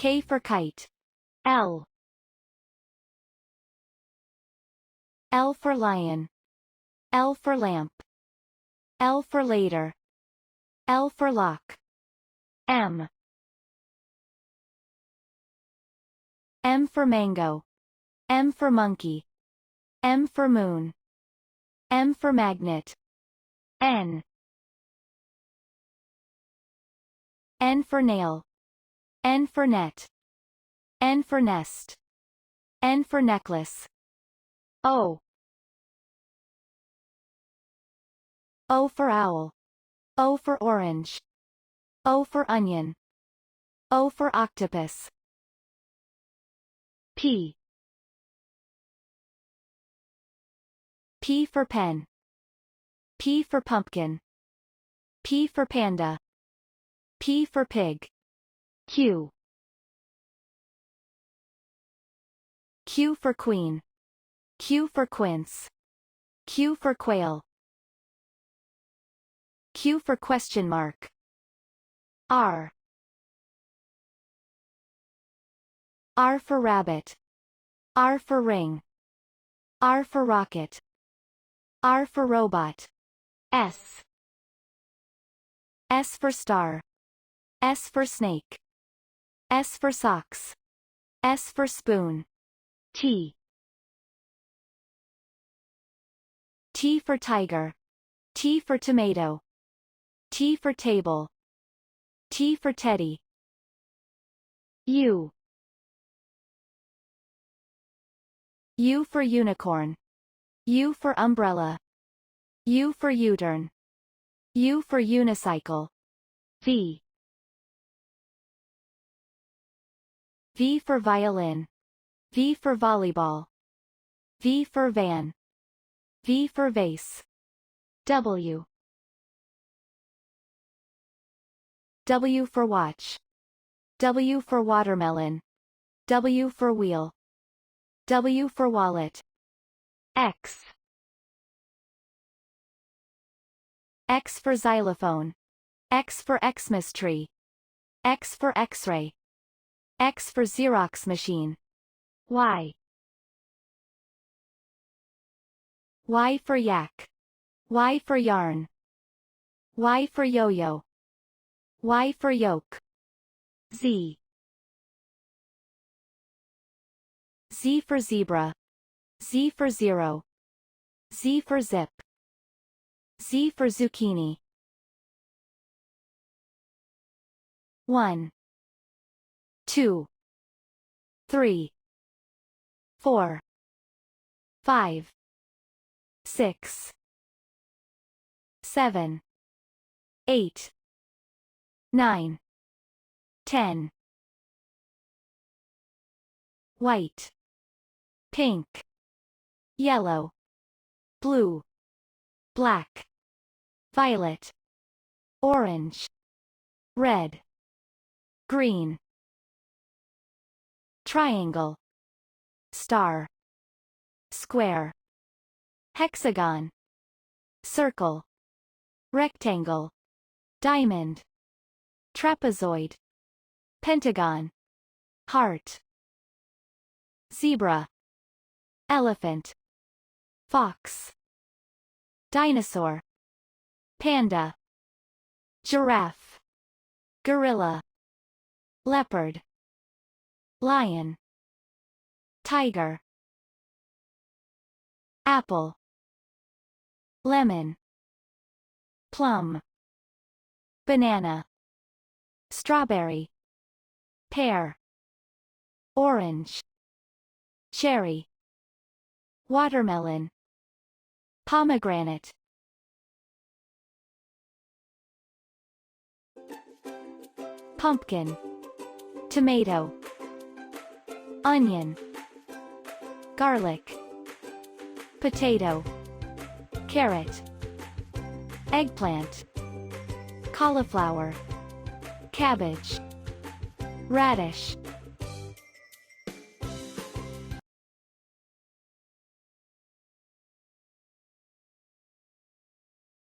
K for kite. L. L for lion. L for lamp. L for later. L for lock. M. M for mango. M for monkey. M for moon. M for magnet. N. N for nail. N for net. N for nest. N for necklace. O. O for owl. O for orange. O for onion. O for octopus. P. P for pen. P for pumpkin. P for panda. P for pig. Q. Q for queen. Q for quince. Q for quail. Q for question mark. R. R for rabbit. R for ring. R for rocket. R for robot. S. S for star. S for snake. S for socks. S for spoon. T. T for tiger. T for tomato. T for table. T for teddy. U. U for unicorn. U for umbrella. U for U-turn. U for unicycle. V. V for violin. V for volleyball. V for van. V for vase. W. W for watch. W for watermelon. W for wheel. W for wallet. X. X for xylophone. X for Xmas tree. X for X-ray. X for Xerox machine. Y. Y for yak. Y for yarn. Y for yo-yo. Y for yolk. Z. Z for zebra. Z for zero. Z for zip. Z for zucchini. 1, 2, 3, 4, 5, 6, 7, 8, 9, 10. White. Pink. Yellow. Blue. Black. Violet. Orange. Red. Green. Triangle. Star. Square. Hexagon. Circle. Rectangle. Diamond. Trapezoid. Pentagon. Heart. Zebra. Elephant. Fox. Dinosaur. Panda. Giraffe. Gorilla. Leopard. Lion. Tiger. Apple. Lemon. Plum. Banana. Strawberry. Pear. Orange. Cherry. Watermelon. Pomegranate. Pumpkin. Tomato. Onion. Garlic. Potato. Carrot. Eggplant. Cauliflower. Cabbage. Radish.